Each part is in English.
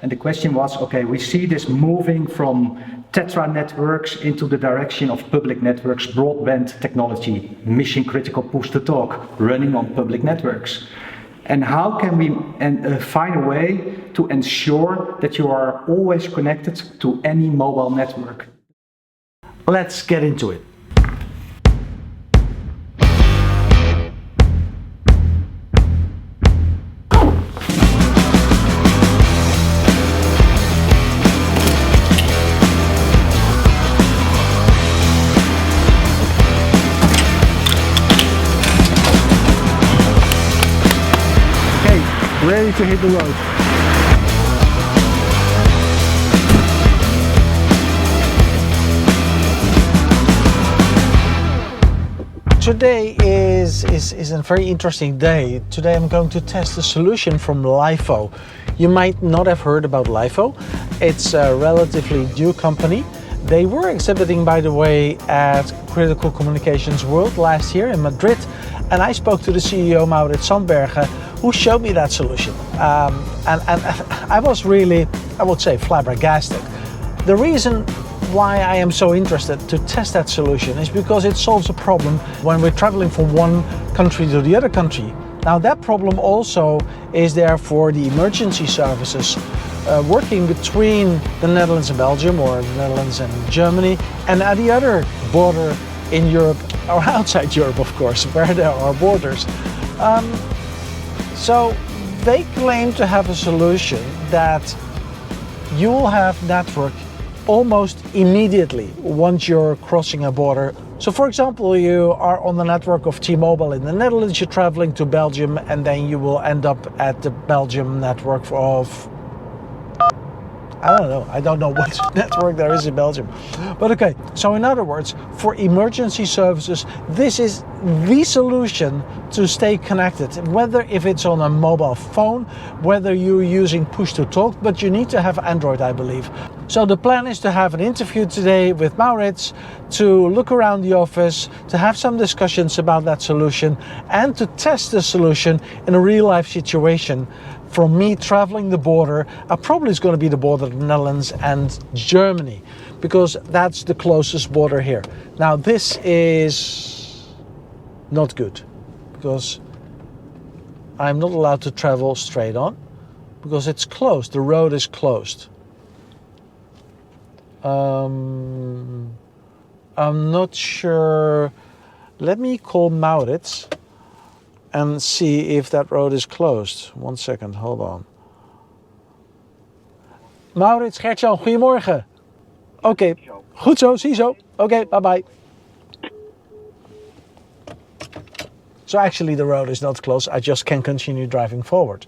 And the question was, okay, we see this moving from Tetra networks into the direction of public networks, broadband technology, mission critical push to talk, running on public networks. And how can we find a way to ensure that you are always connected to any mobile network? Let's get into it. Ready to hit the road. Today is a very interesting day. Today I'm going to test a solution from Lyfo. You might not have heard about Lyfo. It's a relatively new company. They were exhibiting, by the way, at Critical Communications World last year in Madrid, and I spoke to the CEO Mauritz, who showed me that solution. And I was really, I would say, flabbergasted. The reason why I am so interested to test that solution is because it solves a problem when we're traveling from one country to the other country. Now that problem also is there for the emergency services working between the Netherlands and Belgium, or the Netherlands and Germany, and at the other border in Europe, or outside Europe of course, where there are borders. So they claim to have a solution that you will have network almost immediately once you're crossing a border. So for example, you are on the network of T-Mobile in the Netherlands, you're traveling to Belgium, and then you will end up at the Belgium network of, I don't know what network there is in Belgium. But okay, so in other words, for emergency services, this is the solution to stay connected, whether if it's on a mobile phone, whether you're using push to talk, but you need to have Android, I believe. So the plan is to have an interview today with Mauritz, to look around the office, to have some discussions about that solution, and to test the solution in a real life situation. From me traveling the border, probably is going to be the border of the Netherlands and Germany, because that's the closest border here. Now this is not good, because I'm not allowed to travel straight on, because it's closed, the road is closed. I'm not sure. Let me call Mauritz and see if that road is closed. 1 second, hold on. Mauritz, Gert Jan, goedemorgen. Oké, goed zo, ziezo. Oké, bye bye. So actually the road is not closed, I just can continue driving forward.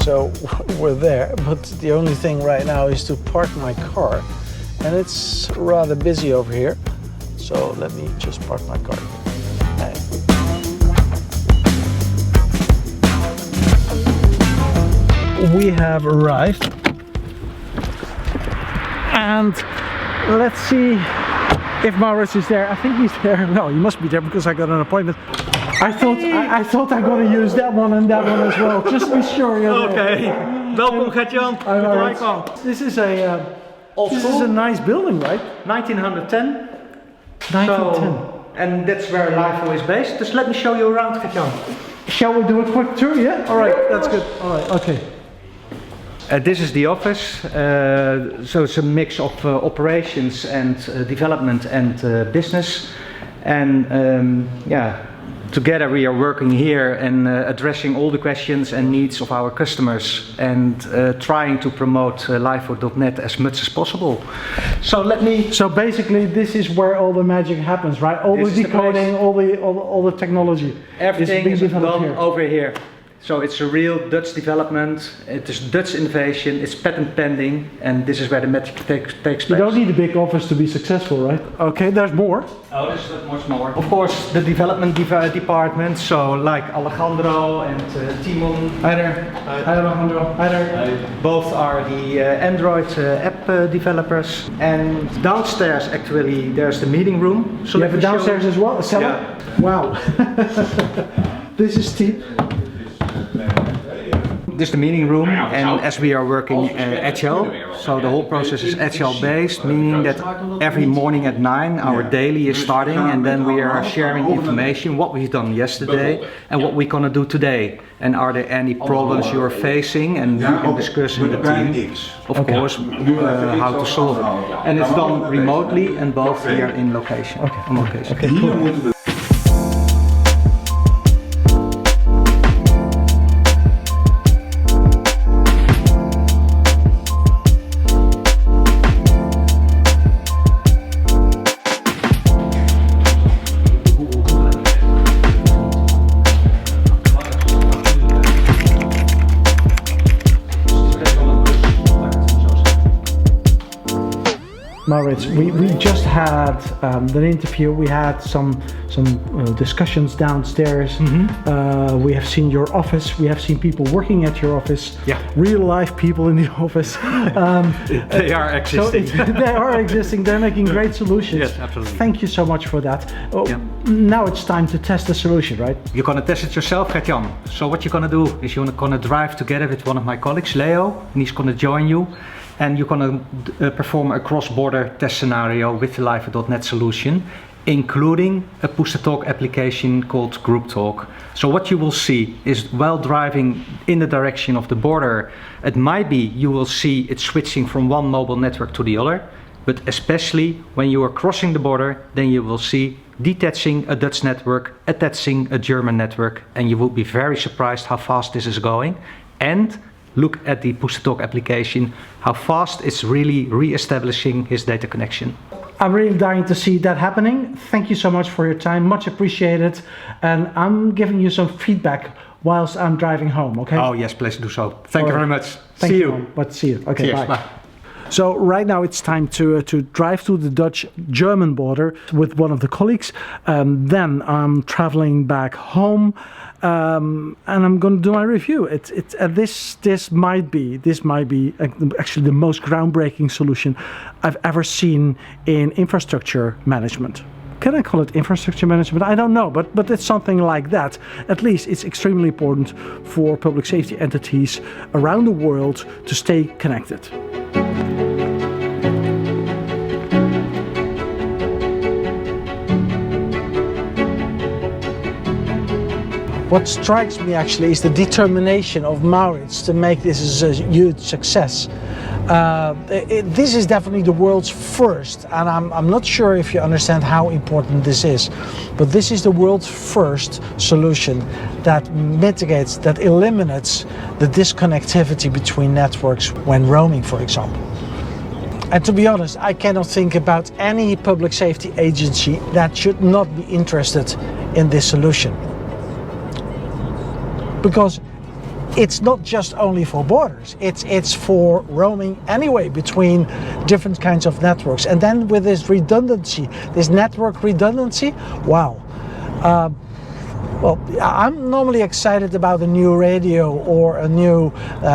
So we're there, but the only thing right now is to park my car, and it's rather busy over here. So let me just park my car. We have arrived, and let's see if Mauritz is there. I think he's there. No, he must be there because I got an appointment. I thought I'm going to use that one and that one as well, just to be sure you're there. Okay, welcome Gert Jan. This is a nice building, right? 1910. 1910. So, and that's where Lifo is based. Just let me show you around, Gert Jan. Shall we do a quick tour? Yeah? All right, that's good. All right, okay. This is the office, so it's a mix of operations and development and business, and yeah, together we are working here and addressing all the questions and needs of our customers, and trying to promote Lifo.net as much as possible. So So basically this is where all the magic happens, right? All the decoding, all the technology. Everything is done over here. So it's a real Dutch development, it is Dutch innovation, it's patent pending, and this is where the magic takes place. You don't need a big office to be successful, right? Okay, there's more. Oh, there's much more. Of course, the development department, so like Alejandro and Timon. Hi there. Hi Alejandro. Hi there. Both are the Android app developers. And downstairs, actually, there's the meeting room. So you have a downstairs as well, a cellar? Yeah. Wow. This is steep. This is the meeting room, and as we are working agile, so the whole process is agile based, meaning that every morning at 9 our daily is starting, and then we are sharing information, what we've done yesterday and what we're gonna do today, and are there any problems you are facing, and we can discuss in the team, of course, how to solve it. And it's done remotely and both here in location. Okay. On location. Okay, cool. Mauritz, we just had an interview. We had some discussions downstairs. Mm-hmm. We have seen your office. We have seen people working at your office. Yeah. Real life people in the office. They are existing. So they are existing. They're making great solutions. Yes, absolutely. Thank you so much for that. Yeah. Now it's time to test the solution, right? You're gonna test it yourself, Gert Jan. So what you're gonna do is you're gonna drive together with one of my colleagues, Leo, and he's gonna join you. And you're going to perform a cross-border test scenario with the Lifo.net solution, including a push-to-talk application called Group Talk. So what you will see is while driving in the direction of the border, it might be you will see it switching from one mobile network to the other, but especially when you are crossing the border, then you will see detaching a Dutch network, attaching a German network, and you will be very surprised how fast this is going. And look at the push-to-talk application, how fast it's really re-establishing his data connection. I'm really dying to see that happening. Thank you so much for your time, much appreciated. And I'm giving you some feedback whilst I'm driving home, okay? Oh yes, please do so. Thank you very much. Thank see you. you. But see you. Okay, Cheers, bye. So right now it's time to drive to the Dutch-German border with one of the colleagues. Then I'm traveling back home, and I'm going to do my review. This might be actually the most groundbreaking solution I've ever seen in infrastructure management. Can I call it infrastructure management? I don't know, but it's something like that. At least it's extremely important for public safety entities around the world to stay connected. What strikes me actually is the determination of Mauritz to make this a huge success. This is definitely the world's first, and I'm not sure if you understand how important this is, but this is the world's first solution that mitigates, that eliminates the disconnectivity between networks when roaming, for example. And to be honest, I cannot think about any public safety agency that should not be interested in this solution. Because it's not just only for borders, it's for roaming anyway between different kinds of networks. And then with this redundancy, this network redundancy, wow. Well, I'm normally excited about a new radio or a new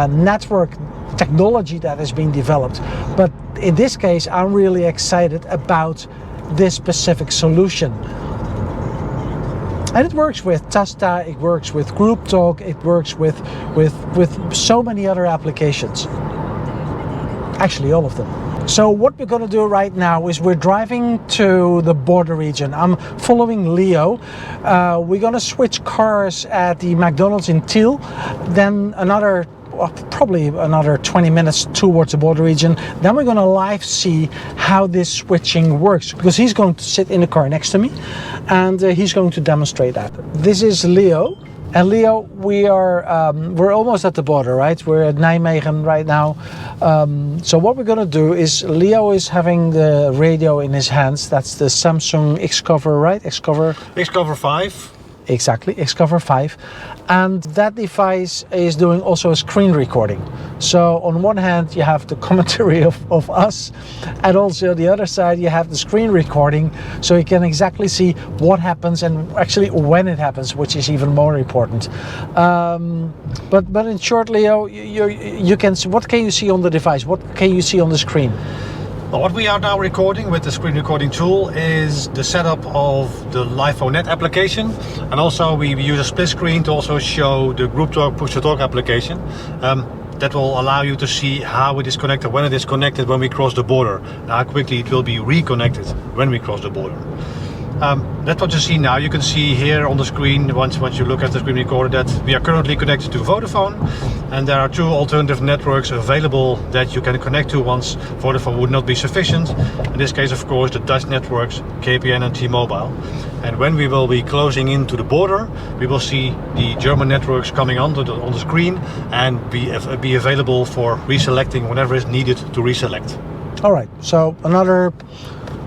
network technology that is being developed. But in this case, I'm really excited about this specific solution. And it works with Tasta, it works with Group Talk, it works with so many other applications. Actually, all of them. So what we're going to do right now is we're driving to the border region. I'm following Leo. We're going to switch cars at the McDonald's in Tiel, then probably another 20 minutes towards the border region. Then we're going to live see how this switching works, because he's going to sit in the car next to me and he's going to demonstrate that. This is Leo. And Leo, we're almost at the border, right? We're at Nijmegen right now. So what we're going to do is Leo is having the radio in his hands. That's the Samsung Xcover, right? Xcover 5. Exactly, Xcover 5. And that device is doing also a screen recording. So on one hand you have the commentary of us, and also the other side you have the screen recording, so you can exactly see what happens and actually when it happens, which is even more important. But in short, Leo, you can see, what can you see on the device? What can you see on the screen? Well, what we are now recording with the screen recording tool is the setup of the Lifo Net application, and also we use a split screen to also show the group talk push to talk application. That will allow you to see how it is connected, when it is connected when we cross the border, and how quickly it will be reconnected when we cross the border. That's what you see now. You can see here on the screen, once you look at the screen recorder, that we are currently connected to Vodafone, and there are two alternative networks available that you can connect to once Vodafone would not be sufficient. In this case, of course, the Dutch networks, KPN and T-Mobile. And when we will be closing into the border, we will see the German networks coming on the screen and be available for reselecting whenever is needed to reselect. All right, so another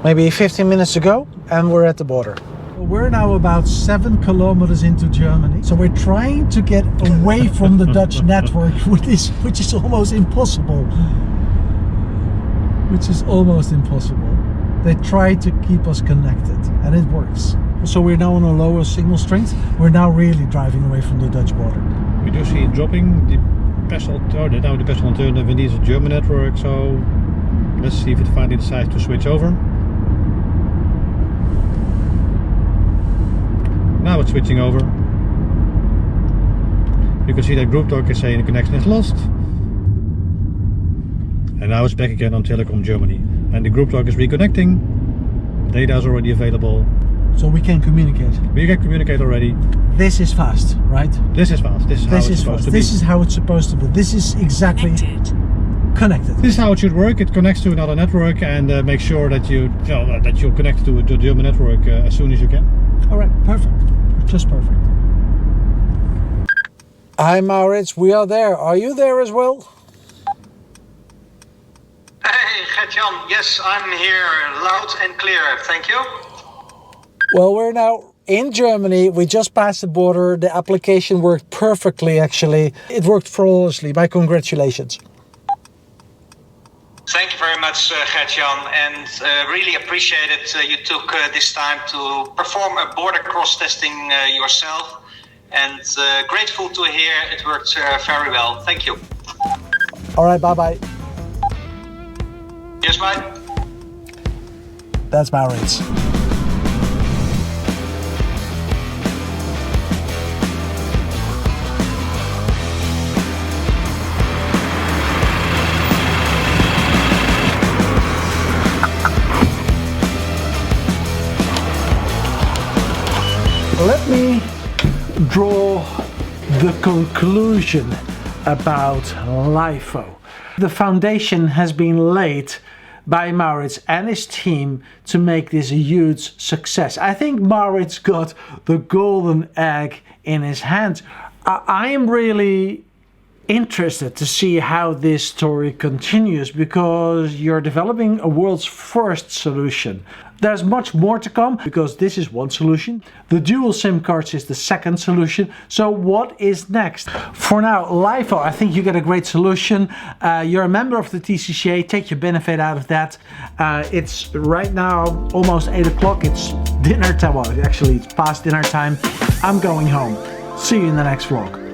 maybe 15 minutes to go and we're at the border. We're now about 7 kilometers into Germany, so we're trying to get away from the Dutch network, which is almost impossible. They try to keep us connected, and it works. So we're now on a lower signal strength. We're now really driving away from the Dutch border. We do see it dropping. The best alternative indeed is a German network, so let's see if it finally decides to switch over. Now it's switching over. You can see that group talk is saying the connection is lost. And now it's back again on Telecom Germany. And the group talk is reconnecting. Data is already available. So we can communicate. We can communicate already. This is fast, right? This is fast. This is how it's supposed to be. This is how it's supposed to be. This is exactly connected. This is how it should work. It connects to another network and makes sure that you're connected to the German network as soon as you can. All right, perfect. Just perfect. Hi Mauritz, we are there. Are you there as well? Hey, Gert Jan. Yes, I'm here, loud and clear. Thank you. Well, we're now in Germany. We just passed the border. The application worked perfectly, actually. It worked flawlessly. My congratulations. Thank you very much, Gert Jan, and really appreciate it. You took this time to perform a border cross testing yourself, and grateful to hear it worked very well. Thank you. All right, bye-bye. Yes, bye. That's Mauritz. Let me draw the conclusion about Lifo. The foundation has been laid by Mauritz and his team to make this a huge success. I think Mauritz got the golden egg in his hand. I am really interested to see how this story continues, because you're developing a world's first solution. There's much more to come, because this is one solution. The dual SIM cards is the second solution. So what is next? For now, Lifo, I think you get a great solution. You're a member of the TCCA, take your benefit out of that. It's right now almost 8 o'clock. It's dinner time. Well, actually it's past dinner time. I'm going home. See you in the next vlog.